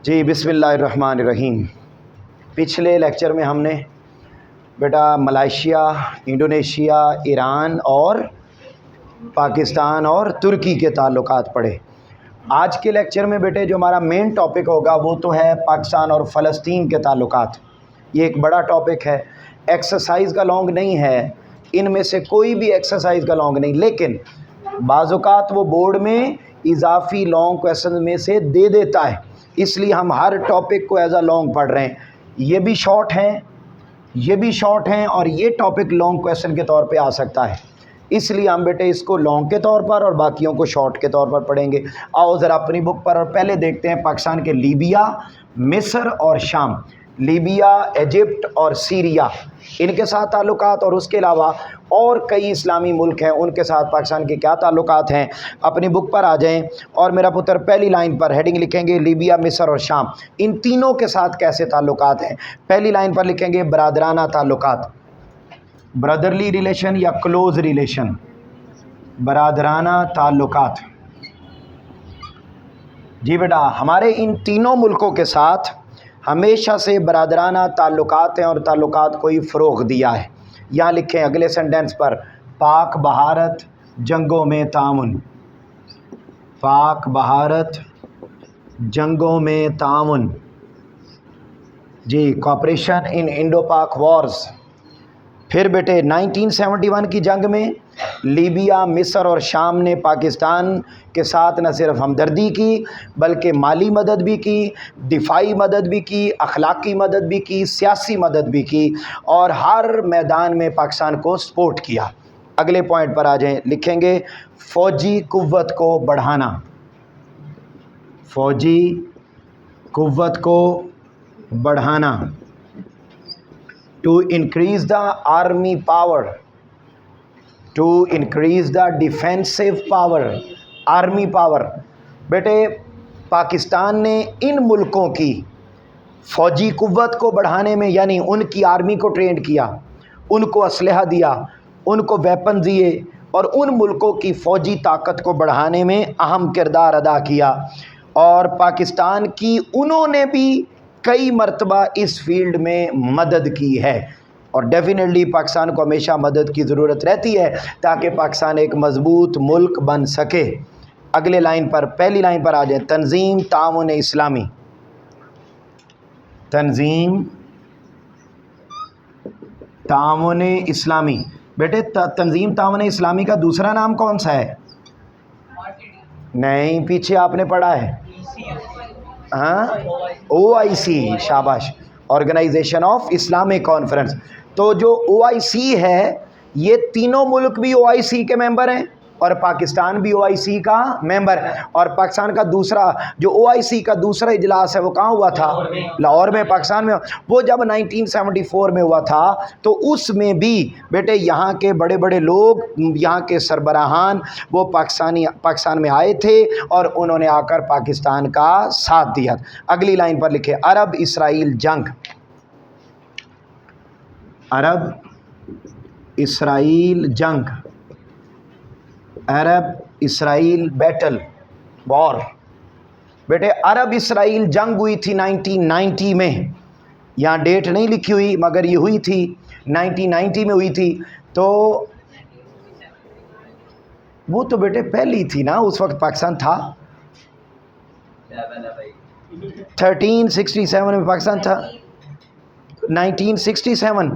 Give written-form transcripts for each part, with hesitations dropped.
جی بسم اللہ الرحمن الرحیم۔ پچھلے لیکچر میں ہم نے بیٹا ملائیشیا، انڈونیشیا، ایران اور پاکستان اور ترکی کے تعلقات پڑھے۔ آج کے لیکچر میں بیٹے جو ہمارا مین ٹاپک ہوگا وہ تو ہے پاکستان اور فلسطین کے تعلقات۔ یہ ایک بڑا ٹاپک ہے، ایکسرسائز کا لانگ نہیں ہے، ان میں سے کوئی بھی ایکسرسائز کا لانگ نہیں، لیکن بعض اوقات وہ بورڈ میں اضافی لانگ کویسچن میں سے دے دیتا ہے، اس لیے ہم ہر ٹاپک کو ایز اے لانگ پڑھ رہے ہیں۔ یہ بھی شارٹ ہیں، یہ بھی شارٹ ہیں، اور یہ ٹاپک لانگ کویسچن کے طور پہ آ سکتا ہے، اس لیے ہم بیٹے اس کو لانگ کے طور پر اور باقیوں کو شارٹ کے طور پر پڑھیں گے۔ آؤ ذرا اپنی بک پر، اور پہلے دیکھتے ہیں پاکستان کے لیبیا، مصر اور شام۔ لیبیا، ایجپٹ اور سیریا، ان کے ساتھ تعلقات، اور اس کے علاوہ اور کئی اسلامی ملک ہیں، ان کے ساتھ پاکستان کے کیا تعلقات ہیں۔ اپنی بک پر آ جائیں اور میرا پتر پہلی لائن پر ہیڈنگ لکھیں گے لیبیا، مصر اور شام، ان تینوں کے ساتھ کیسے تعلقات ہیں۔ پہلی لائن پر لکھیں گے برادرانہ تعلقات، برادرلی ریلیشن یا کلوز ریلیشن، برادرانہ تعلقات۔ جی بیٹا، ہمارے ان تینوں ملکوں کے ساتھ ہمیشہ سے برادرانہ تعلقات ہیں اور تعلقات کو ہی فروغ دیا ہے۔ یہاں لکھیں اگلے سینٹینس پر، پاک بھارت جنگوں میں تعاون، پاک بھارت جنگوں میں تعاون۔ جی، کوآپریشن ان انڈو پاک وارز۔ پھر بیٹے 1971 کی جنگ میں لیبیا، مصر اور شام نے پاکستان کے ساتھ نہ صرف ہمدردی کی بلکہ مالی مدد بھی کی، دفاعی مدد بھی کی، اخلاقی مدد بھی کی، سیاسی مدد بھی کی، اور ہر میدان میں پاکستان کو سپورٹ کیا۔ اگلے پوائنٹ پر آ جائیں، لکھیں گے فوجی قوت کو بڑھانا، فوجی قوت کو بڑھانا، to increase the army power, to increase the defensive power, army power. بیٹے پاکستان نے ان ملکوں کی فوجی قوت کو بڑھانے میں، یعنی ان کی آرمی کو ٹرینڈ کیا، ان کو اسلحہ دیا، ان کو ویپن دیے، اور ان ملکوں کی فوجی طاقت کو بڑھانے میں اہم کردار ادا کیا، اور پاکستان کی انہوں نے بھی کئی مرتبہ اس فیلڈ میں مدد کی ہے، اور ڈیفینیٹلی پاکستان کو ہمیشہ مدد کی ضرورت رہتی ہے تاکہ پاکستان ایک مضبوط ملک بن سکے۔ اگلے لائن پر، پہلی لائن پر آ جائیں، تنظیم تعاون اسلامی، تنظیم تعاون اسلامی۔ بیٹے تنظیم تعاون اسلامی کا دوسرا نام کون سا ہے؟ نہیں، پیچھے آپ نے پڑھا ہے، ہاں، او آئی سی، شاباش، آرگنائزیشن آف اسلامک کانفرنس۔ تو جو او آئی سی ہے، یہ تینوں ملک بھی او آئی سی کے ممبر ہیں، اور پاکستان بھی او آئی سی کا ممبر ہے، اور پاکستان کا دوسرا جو او آئی سی کا دوسرا اجلاس ہے وہ کہاں ہوا تھا؟ لاہور میں، پاکستان میں۔ وہ جب 1974 میں ہوا تھا تو اس میں بھی بیٹے یہاں کے بڑے بڑے لوگ، یہاں کے سربراہان وہ پاکستان میں آئے تھے، اور انہوں نے آ کر پاکستان کا ساتھ دیا۔ اگلی لائن پر لکھے عرب اسرائیل جنگ، عرب اسرائیل جنگ، عرب اسرائیل بیٹل، وار۔ بیٹے عرب اسرائیل جنگ ہوئی تھی 1990 میں، یہاں ڈیٹ نہیں لکھی ہوئی مگر یہ ہوئی تھی 1990 میں ہوئی تھی۔ تو وہ تو بیٹے پہلی تھی نا، اس وقت پاکستان تھا، 1367 میں پاکستان تھا، 1967۔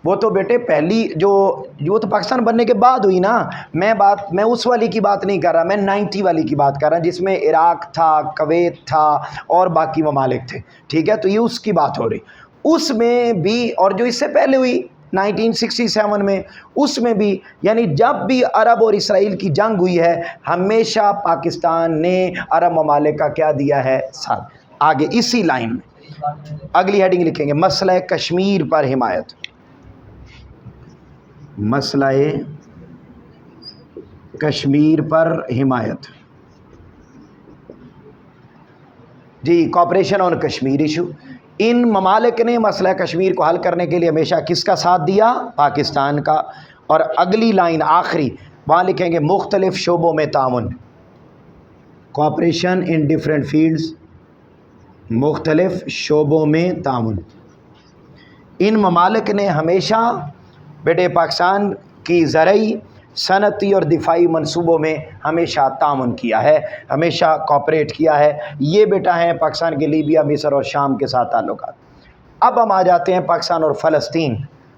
وہ تو بیٹے پہلی جو تو پاکستان بننے کے بعد ہوئی نا۔ میں اس والی کی بات نہیں کر رہا، میں 90 والی کی بات کر رہا، جس میں عراق تھا، کویت تھا اور باقی ممالک تھے، ٹھیک ہے؟ تو یہ اس کی بات ہو رہی، اس میں بھی، اور جو اس سے پہلے ہوئی 1967 میں، اس میں بھی، یعنی جب بھی عرب اور اسرائیل کی جنگ ہوئی ہے ہمیشہ پاکستان نے عرب ممالک کا کیا دیا ہے؟ ساتھ۔ آگے اسی لائن میں اگلی ہیڈنگ لکھیں گے مسئلہ کشمیر پر حمایت، مسئلہ کشمیر پر حمایت۔ جی، کوآپریشن آن کشمیر ایشو۔ ان ممالک نے مسئلہ کشمیر کو حل کرنے کے لیے ہمیشہ کس کا ساتھ دیا؟ پاکستان کا۔ اور اگلی لائن آخری، وہاں لکھیں گے مختلف شعبوں میں تعاون، کوآپریشن ان ڈفرینٹ فیلڈز، مختلف شعبوں میں تعاون۔ ان ممالک نے ہمیشہ بیٹے پاکستان کی زرعی، صنعتی اور دفاعی منصوبوں میں ہمیشہ تعاون کیا ہے، ہمیشہ کوآپریٹ کیا ہے۔ یہ بیٹا ہیں پاکستان کے لیبیا، مصر اور شام کے ساتھ تعلقات۔ اب ہم آ جاتے ہیں پاکستان اور فلسطین۔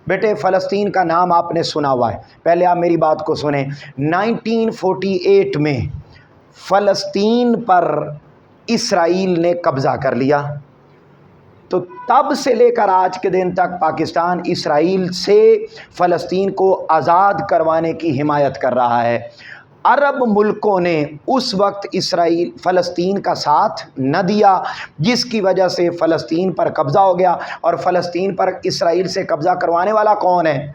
بیٹے فلسطین کا نام آپ نے سنا ہوا ہے، پہلے آپ میری بات کو سنیں۔ 1948 میں فلسطین پر اسرائیل نے قبضہ کر لیا، تو تب سے لے کر آج کے دن تک پاکستان اسرائیل سے فلسطین کو آزاد کروانے کی حمایت کر رہا ہے۔ عرب ملکوں نے اس وقت فلسطین کا ساتھ نہ دیا، جس کی وجہ سے فلسطین پر قبضہ ہو گیا۔ اور فلسطین پر اسرائیل سے قبضہ کروانے والا کون ہے؟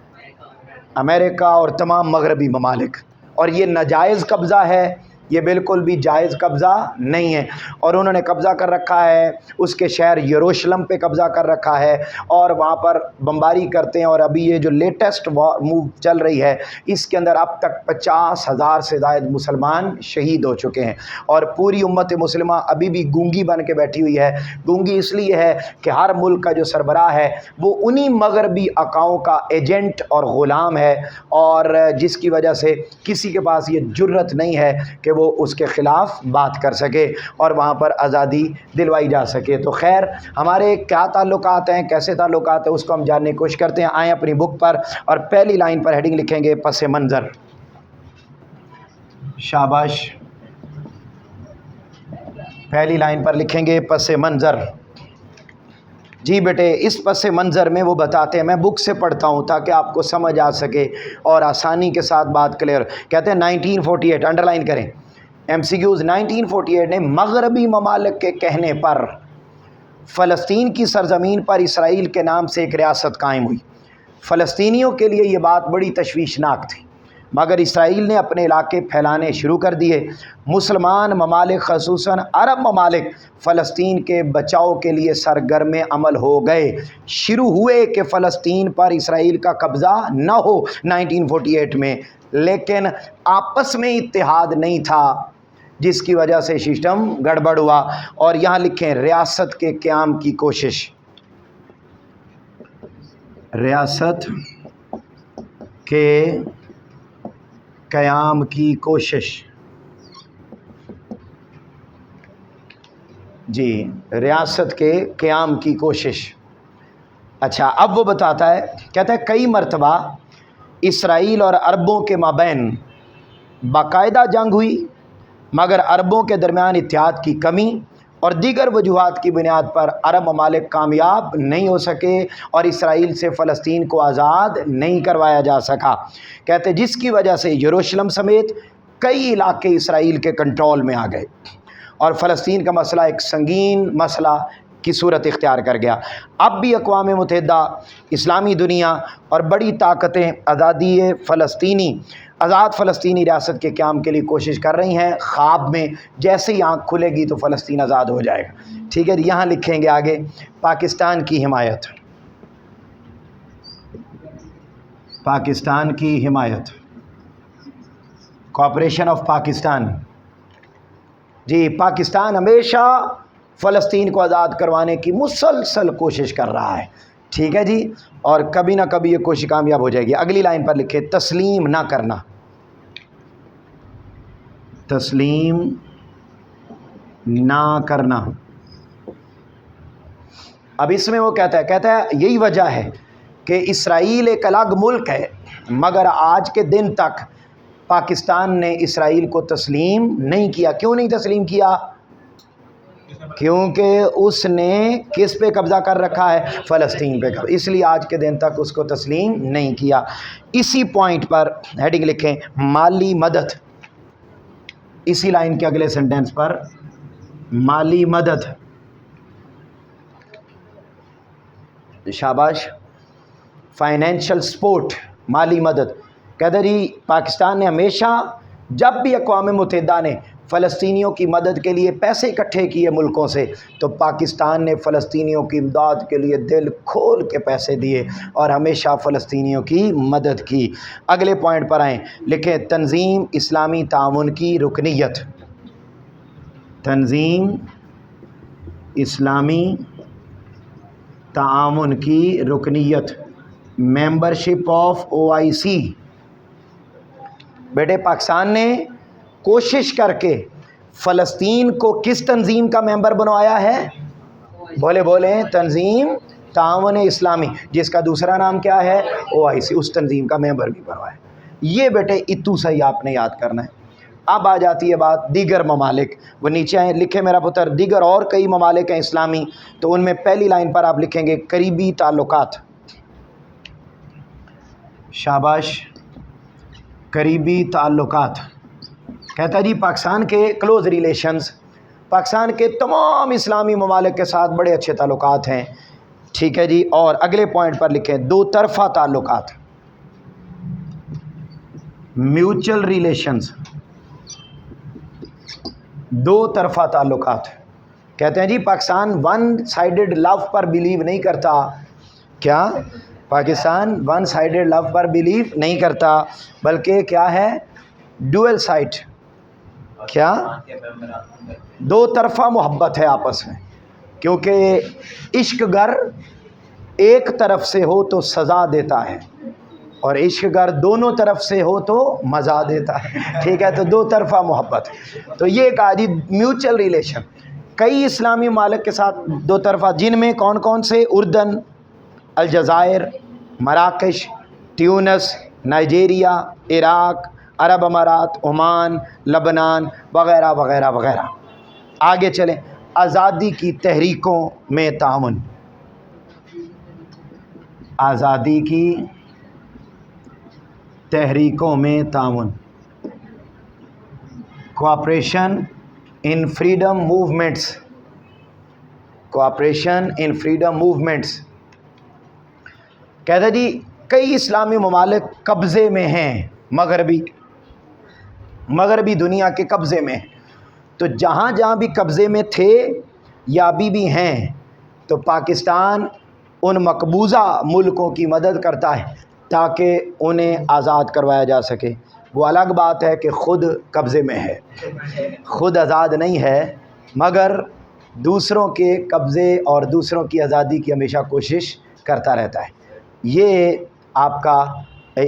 امریکہ اور تمام مغربی ممالک۔ اور یہ ناجائز قبضہ ہے، یہ بالکل بھی جائز قبضہ نہیں ہے۔ اور انہوں نے قبضہ کر رکھا ہے اس کے شہر یروشلم پہ قبضہ کر رکھا ہے، اور وہاں پر بمباری کرتے ہیں۔ اور ابھی یہ جو لیٹسٹ موو چل رہی ہے، اس کے اندر اب تک 50,000 سے زائد مسلمان شہید ہو چکے ہیں، اور پوری امت مسلمہ ابھی بھی گونگی بن کے بیٹھی ہوئی ہے۔ گونگی اس لیے ہے کہ ہر ملک کا جو سربراہ ہے وہ انہی مغربی آقاؤں کا ایجنٹ اور غلام ہے، اور جس کی وجہ سے کسی کے پاس یہ جرت نہیں ہے کہ وہ اس کے خلاف بات کر سکے اور وہاں پر آزادی دلوائی جا سکے۔ تو خیر، ہمارے کیا تعلقات ہیں، کیسے تعلقات ہیں، اس کو ہم جاننے کی کوشش کرتے ہیں۔ آئیں اپنی بک پر، اور پہلی لائن پر ہیڈنگ لکھیں گے پس منظر۔ شاباش، پہلی لائن پر لکھیں گے پس منظر۔ جی بیٹے، اس پس منظر میں وہ بتاتے ہیں، میں بک سے پڑھتا ہوں تاکہ آپ کو سمجھ آ سکے اور آسانی کے ساتھ بات کلیئر۔ کہتے ہیں 1948، انڈر لائن کریں ایم سی کیوز، 1948 نے مغربی ممالک کے کہنے پر فلسطین کی سرزمین پر اسرائیل کے نام سے ایک ریاست قائم ہوئی۔ فلسطینیوں کے لیے یہ بات بڑی تشویشناک تھی، مگر اسرائیل نے اپنے علاقے پھیلانے شروع کر دیے۔ مسلمان ممالک خصوصاً عرب ممالک فلسطین کے بچاؤ کے لیے سرگرم عمل ہو گئے، شروع ہوئے کہ فلسطین پر اسرائیل کا قبضہ نہ ہو 1948 میں، لیکن آپس میں اتحاد نہیں تھا، جس کی وجہ سے سسٹم گڑبڑ ہوا۔ اور یہاں لکھیں ریاست کے قیام کی کوشش، ریاست کے قیام کی کوشش۔ جی، ریاست کے قیام کی کوشش۔ اچھا، اب وہ بتاتا ہے، کہتا ہے کئی مرتبہ اسرائیل اور عربوں کے مابین باقاعدہ جنگ ہوئی، مگر عربوں کے درمیان اتحاد کی کمی اور دیگر وجوہات کی بنیاد پر عرب ممالک کامیاب نہیں ہو سکے اور اسرائیل سے فلسطین کو آزاد نہیں کروایا جا سکا۔ کہتے جس کی وجہ سے یروشلم سمیت کئی علاقے اسرائیل کے کنٹرول میں آ گئے اور فلسطین کا مسئلہ ایک سنگین مسئلہ کی صورت اختیار کر گیا۔ اب بھی اقوام متحدہ، اسلامی دنیا اور بڑی طاقتیں آزاد فلسطینی ریاست کے قیام کے لیے کوشش کر رہی ہیں، خواب میں جیسے ہی آنکھ کھلے گی تو فلسطین آزاد ہو جائے گا۔ ٹھیک ہے، یہاں لکھیں گے آگے پاکستان کی حمایت، پاکستان کی حمایت، کوآپریشن آف پاکستان۔ جی، پاکستان ہمیشہ فلسطین کو آزاد کروانے کی مسلسل کوشش کر رہا ہے، ٹھیک ہے جی، اور کبھی نہ کبھی یہ کوشش کامیاب ہو جائے گی۔ اگلی لائن پر لکھے تسلیم نہ کرنا، تسلیم نہ کرنا۔ اب اس میں وہ کہتا ہے یہی وجہ ہے کہ اسرائیل ایک الگ ملک ہے، مگر آج کے دن تک پاکستان نے اسرائیل کو تسلیم نہیں کیا۔ کیوں نہیں تسلیم کیا؟ کیونکہ اس نے کس پہ قبضہ کر رکھا ہے؟ فلسطین پہ قبضہ، اس لیے آج کے دن تک اس کو تسلیم نہیں کیا۔ اسی پوائنٹ پر ہیڈنگ لکھیں مالی مدد، اسی لائن کے اگلے سینٹنس پر مالی مدد۔ شاباش، فائنینشل سپورٹ، مالی مدد۔ کہتے جی پاکستان نے ہمیشہ جب بھی اقوام متحدہ نے فلسطینیوں کی مدد کے لیے پیسے اکٹھے کیے ملکوں سے، تو پاکستان نے فلسطینیوں کی امداد کے لیے دل کھول کے پیسے دیے اور ہمیشہ فلسطینیوں کی مدد کی۔ اگلے پوائنٹ پر آئیں، لکھیں تنظیم اسلامی تعاون کی رکنیت، تنظیم اسلامی تعاون کی رکنیت، ممبرشپ آف OIC۔ بیٹے پاکستان نے کوشش کر کے فلسطین کو کس تنظیم کا ممبر بنوایا ہے؟ بولیں تنظیم تعاون اسلامی، جس کا دوسرا نام کیا ہے؟ OIC، اس تنظیم کا ممبر بھی بنوایا۔ یہ بیٹے اتو صحیح آپ نے یاد کرنا ہے۔ اب آ جاتی ہے بات دیگر ممالک، وہ نیچے ہیں لکھے میرا پتر، دیگر اور کئی ممالک ہیں اسلامی، تو ان میں پہلی لائن پر آپ لکھیں گے قریبی تعلقات۔ شاباش، قریبی تعلقات کہتا ہے جی پاکستان کے کلوز ریلیشنز، پاکستان کے تمام اسلامی ممالک کے ساتھ بڑے اچھے تعلقات ہیں، ٹھیک ہے جی۔ اور اگلے پوائنٹ پر لکھیں دو طرفہ تعلقات، میوچل ریلیشنز، دو طرفہ تعلقات۔ کہتے ہیں جی پاکستان ون سائیڈڈ لو پر بیلیو نہیں کرتا، کیا؟ پاکستان ون سائیڈڈ لو پر بیلیو نہیں کرتا، بلکہ کیا ہے؟ ڈوئل سائٹ، کیا؟ دو طرفہ محبت ہے آپس میں، کیونکہ عشق گر ایک طرف سے ہو تو سزا دیتا ہے، اور عشق گر دونوں طرف سے ہو تو مزہ دیتا ہے، ٹھیک ہے؟ تو دو طرفہ محبت، تو یہ کہا جی میوچل ریلیشن کئی اسلامی ممالک کے ساتھ دو طرفہ، جن میں کون کون سے؟ اردن، الجزائر، مراکش، ٹیونس، نائجیریا، عراق، عرب امارات، عمان، لبنان وغیرہ وغیرہ وغیرہ۔ آگے چلیں، آزادی کی تحریکوں میں تعاون، آزادی کی تحریکوں میں تعاون، کوآپریشن ان فریڈم موومنٹس، کوآپریشن ان فریڈم موومنٹس۔ کہتا ہے جی کئی اسلامی ممالک قبضے میں ہیں، مغربی دنیا کے قبضے میں، تو جہاں جہاں بھی قبضے میں تھے یا ابھی بھی ہیں، تو پاکستان ان مقبوضہ ملکوں کی مدد کرتا ہے تاکہ انہیں آزاد کروایا جا سکے۔ وہ الگ بات ہے کہ خود قبضے میں ہے، خود آزاد نہیں ہے، مگر دوسروں کے قبضے اور دوسروں کی آزادی کی ہمیشہ کوشش کرتا رہتا ہے۔ یہ آپ کا